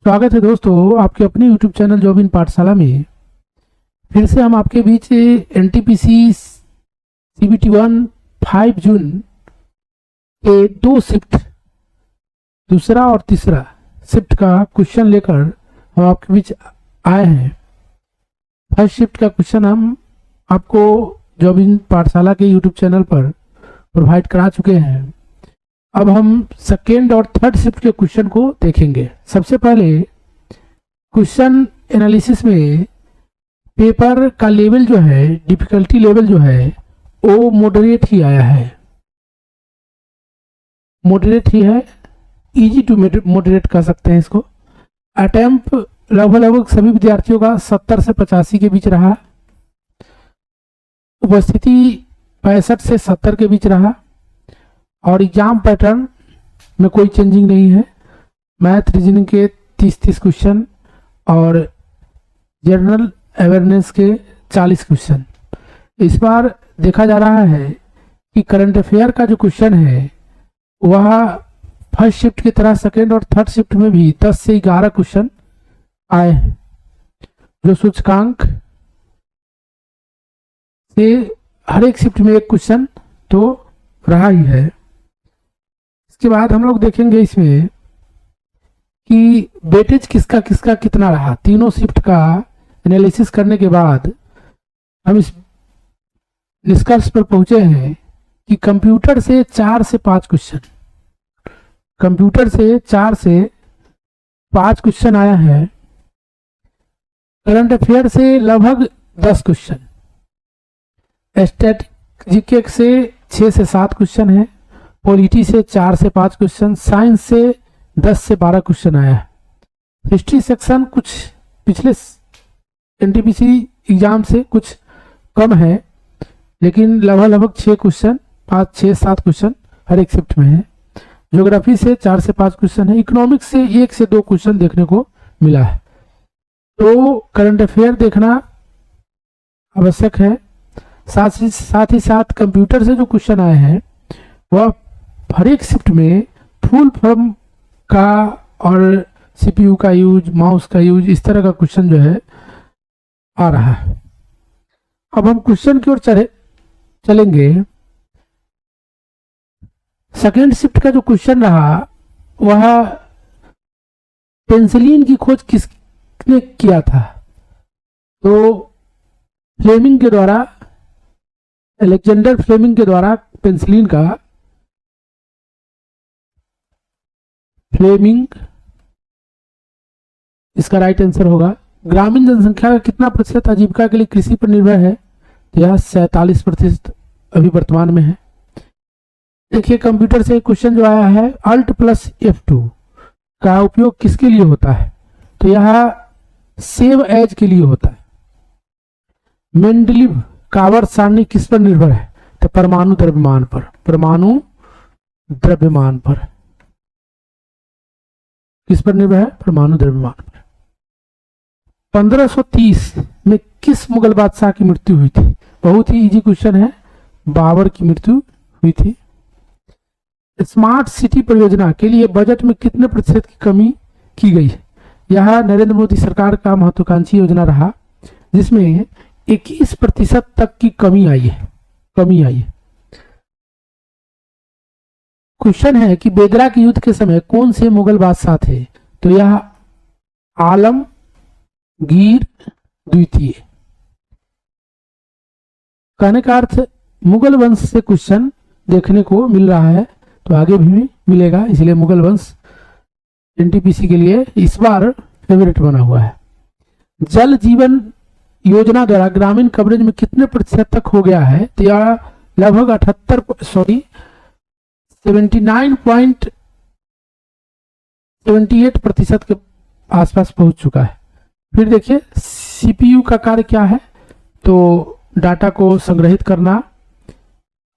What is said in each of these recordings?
स्वागत है दोस्तों आपके अपने YouTube चैनल जॉब इन पाठशाला में। फिर से हम आपके बीच NTPC CBT 1 5 जून के 2 शिफ्ट दूसरा और तीसरा शिफ्ट का क्वेश्चन लेकर हम आपके बीच आए हैं। फर्स्ट शिफ्ट का क्वेश्चन हम आपको जॉब इन पाठशाला के YouTube चैनल पर प्रोवाइड करा चुके हैं। अब हम सेकेंड और थर्ड शिफ्ट के क्वेश्चन को देखेंगे। सबसे पहले क्वेश्चन एनालिसिस में पेपर का लेवल जो है, डिफिकल्टी लेवल जो है वो मॉडरेट ही आया है। मॉडरेट ही है, इजी टू मॉडरेट कर सकते हैं इसको। अटेम्प्ट लगभग सभी विद्यार्थियों का 70 से 85 के बीच रहा। उपस्थिति 65 से 70 के बीच रहा। और एग्जाम पैटर्न में कोई चेंजिंग नहीं है। मैथ रीजनिंग के 30 क्वेश्चन और जनरल अवेयरनेस के 40 क्वेश्चन। इस बार देखा जा रहा है कि करंट अफेयर का जो क्वेश्चन है वह फर्स्ट शिफ्ट की तरह सेकेंड और थर्ड शिफ्ट में भी 10 से 11 क्वेश्चन आए हैं, जो सूचकांक से हर एक शिफ्ट में एक क्वेश्चन तो रहा ही है। इसके बाद हम लोग देखेंगे इसमें कि वेटेज किसका किसका कितना रहा। तीनों शिफ्ट का एनालिसिस करने के बाद हम इस निष्कर्ष पर पहुंचे हैं कि कंप्यूटर से 4 से 5 क्वेश्चन, कंप्यूटर से 4 से 5 क्वेश्चन आया है। करंट अफेयर से लगभग 10 क्वेश्चन, स्टैटिक जीके से 6 से 7 क्वेश्चन है, पॉलिटी से 4 से 5 क्वेश्चन, साइंस से 10 से 12 क्वेश्चन आया है। हिस्ट्री सेक्शन कुछ पिछले NTPC एग्जाम से कुछ कम है, लेकिन लगभग 6 क्वेश्चन, 5, 6, 7 क्वेश्चन हर एक शिफ्ट में है। ज्योग्राफी से 4 से 5 क्वेश्चन है। इकोनॉमिक्स से 1 से 2 क्वेश्चन देखने को मिला है। तो करंट अफेयर देखना आवश्यक है। साथ ही साथ कंप्यूटर से जो क्वेश्चन आए हैं वह हर एक शिफ्ट में फुल फॉर्म का और CPU का यूज, माउस का यूज, इस तरह का क्वेश्चन जो है आ रहा है। अब हम क्वेश्चन की ओर चलेंगे। सेकेंड शिफ्ट का जो क्वेश्चन रहा वह पेंसिलिन की खोज किसने किया था। तो फ्लेमिंग के द्वारा, अलेक्जेंडर फ्लेमिंग के द्वारा पेंसिलिन का, फ्लेमिंग इसका राइट आंसर होगा। ग्रामीण जनसंख्या का कितना प्रतिशत आजीविका के लिए कृषि पर निर्भर है, तो यह 47% अभी वर्तमान में है। देखिए कंप्यूटर से क्वेश्चन जो आया है, Alt + F2 का उपयोग किसके लिए होता है, तो यह सेव एज के लिए होता है। मेंडलीव कावर सारणी किस पर निर्भर है, तो परमाणु द्रव्यमान पर, परमाणु द्रव्यमान पर। किस पर निर्भर है, परमाणु द्रव्यमान पर। 1530 में किस मुगल बादशाह की मृत्यु हुई थी। बहुत ही इजी क्वेश्चन है, बाबर की मृत्यु हुई थी। स्मार्ट सिटी परियोजना के लिए बजट में कितने प्रतिशत की कमी की गई है। यह नरेंद्र मोदी सरकार का महत्वाकांक्षी योजना रहा, जिसमें 21% तक की कमी आई है। क्वेश्चन है कि बेदरा के युद्ध के समय कौन से मुगल बादशाह थे, तो यह आलमगीर द्वितीय। कहने का अर्थ मुगल वंश से क्वेश्चन देखने को मिल रहा है, तो आगे भी मिलेगा, इसलिए मुगल वंश NTPC के लिए इस बार फेवरेट बना हुआ है। जल जीवन योजना द्वारा ग्रामीण कवरेज में कितने प्रतिशत तक हो गया है, तो यह लगभग 79.78% के आसपास पहुंच चुका है। फिर देखिए CPU का कार्य क्या है, तो डाटा को संग्रहित करना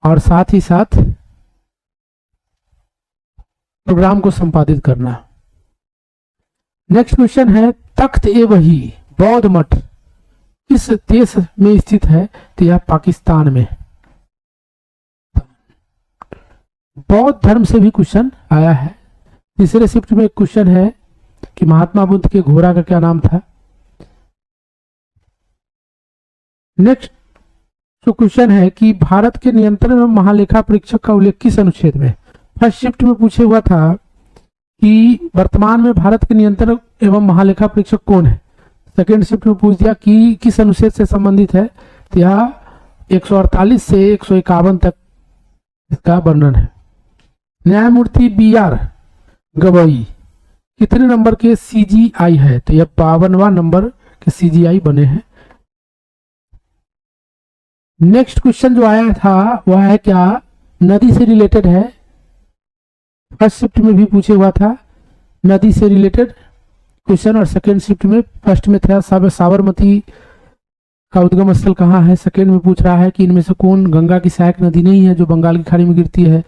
और साथ ही साथ प्रोग्राम को संपादित करना। नेक्स्ट क्वेश्चन है, तख्त ए वही बौद्ध मठ किस देश में स्थित है, तो यह पाकिस्तान में। बौद्ध धर्म से भी क्वेश्चन आया है। तीसरे शिफ्ट में क्वेश्चन है कि महात्मा बुद्ध के घोड़ा का क्या नाम था। नेक्स्ट जो क्वेश्चन है कि भारत के नियंत्रण में महालेखा परीक्षक का उल्लेख किस अनुच्छेद में। फर्स्ट शिफ्ट में पूछे हुआ था कि वर्तमान में भारत के नियंत्रण एवं महालेखा परीक्षक कौन है। सेकेंड शिफ्ट में पूछ दिया कि किस अनुच्छेद से संबंधित है, तो यह 148 से 151 तक इसका वर्णन है। न्यायमूर्ति BR गवई कितने नंबर के CGI है, तो यह 52वां नंबर के CGI बने हैं। नेक्स्ट क्वेश्चन जो आया था वह है क्या नदी से रिलेटेड है। फर्स्ट शिफ्ट में भी पूछे हुआ था नदी से रिलेटेड क्वेश्चन, और सेकेंड शिफ्ट में फर्स्ट में था साबरमती का उद्गम स्थल कहाँ है, सेकेंड में पूछ रहा है कि इनमें से कौन गंगा की सहायक नदी नहीं है जो बंगाल की खाड़ी में गिरती है।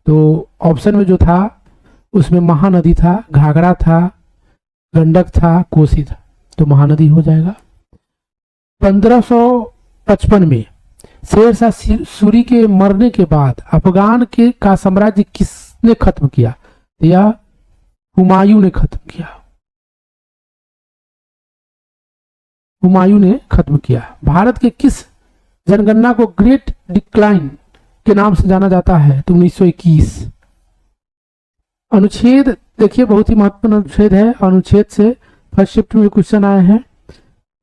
तो ऑप्शन में जो था उसमें महानदी था, घाघरा था, गंडक था, कोसी था, तो महानदी हो जाएगा। 1555 में शेरशाह सूरी के मरने के बाद अफगान के का साम्राज्य किसने खत्म किया, तो यह हुमायूं ने खत्म किया। हुमायूं ने खत्म किया। भारत के किस जनगणना को ग्रेट डिक्लाइन के नाम से जाना जाता है, तो 1921। अनुच्छेद देखिए बहुत ही महत्वपूर्ण अनुच्छेद है। अनुच्छेद से फर्स्ट शिफ्ट में क्वेश्चन आए हैं,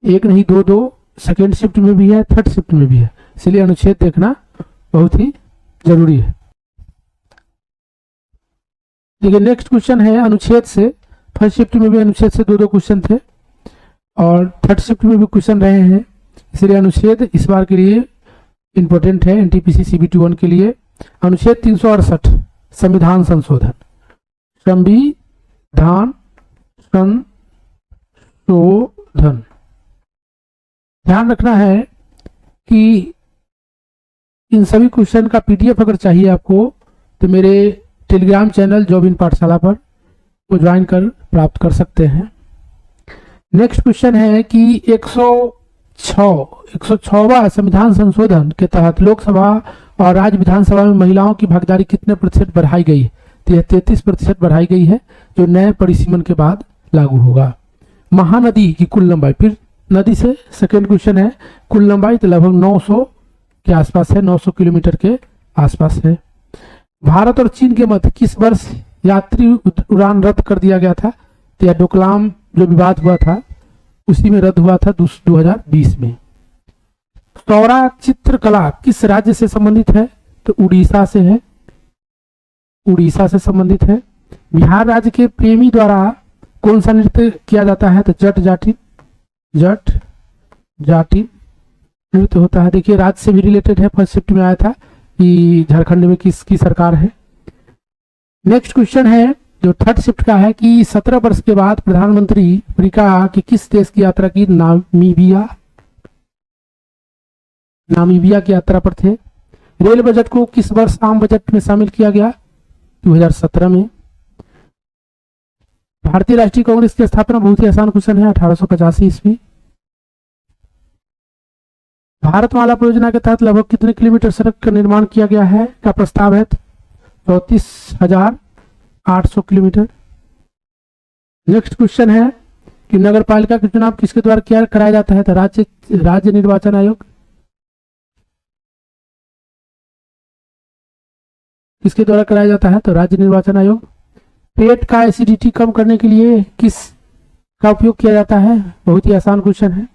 एक नहीं दो, सेकेंड शिफ्ट में भी है, थर्ड शिफ्ट में भी है, इसलिए अनुच्छेद देखना बहुत ही जरूरी है। देखिए नेक्स्ट क्वेश्चन है अनुच्छेद से। फर्स्ट शिफ्ट में भी अनुच्छेद से दो क्वेश्चन थे और थर्ड शिफ्ट में भी क्वेश्चन रहे हैं, इसलिए अनुच्छेद इस बार के लिए इंपॉर्टेंट है NTPC CBT 1 के लिए। अनुच्छेद 368 संविधान संशोधन। संविधान संशोधन ध्यान रखना है कि इन सभी क्वेश्चन का PDF अगर चाहिए आपको तो मेरे टेलीग्राम चैनल जॉब इन पाठशाला पर को ज्वाइन कर प्राप्त कर सकते हैं। नेक्स्ट क्वेश्चन है कि 106वां संविधान संशोधन के तहत लोकसभा और राज्य विधानसभा में महिलाओं की भागीदारी कितने प्रतिशत बढ़ाई गई है, तो यह 33% बढ़ाई गई है, जो नए परिसीमन के बाद लागू होगा। महानदी की कुल लंबाई, फिर नदी से सेकेंड क्वेश्चन है, कुल लंबाई तो लगभग 900 के आसपास है, 900 किलोमीटर के आसपास है। भारत और चीन के मध्य किस वर्ष यात्री उड़ान रद्द कर दिया गया था, तो यह डोकलाम जो विवाद हुआ था उसी में रद्द हुआ था 2020 में। सौरा चित्रकला किस राज्य से संबंधित है, तो उड़ीसा से है, उड़ीसा से संबंधित है। बिहार राज्य के प्रेमी द्वारा कौन सा नृत्य किया जाता है, तो जट जाटिन नृत्य होता है। देखिए राज्य से भी रिलेटेड है, फर्स्ट शिफ्ट में आया था कि झारखंड में किसकी सरकार है। नेक्स्ट क्वेश्चन है जो थर्ड शिफ्ट का है कि 17 वर्ष के बाद प्रधानमंत्री अफ्रीका के किस देश की यात्रा की, नामीबिया की यात्रा पर थे। रेल बजट को किस वर्ष आम बजट में शामिल किया गया, 2017 में। भारतीय राष्ट्रीय कांग्रेस की स्थापना बहुत ही आसान क्वेश्चन है, 1885 ईस्वी। भारतमाला परियोजना के तहत लगभग कितने किलोमीटर सड़क का निर्माण किया गया है, का प्रस्ताव है, 34,800 किलोमीटर। नेक्स्ट क्वेश्चन है कि नगर पालिका का चुनाव किसके द्वारा क्या कराया जाता है, तो राज्य निर्वाचन आयोग। किसके द्वारा कराया जाता है, तो राज्य निर्वाचन आयोग। पेट का एसिडिटी कम करने के लिए किस का उपयोग किया जाता है, बहुत ही आसान क्वेश्चन है,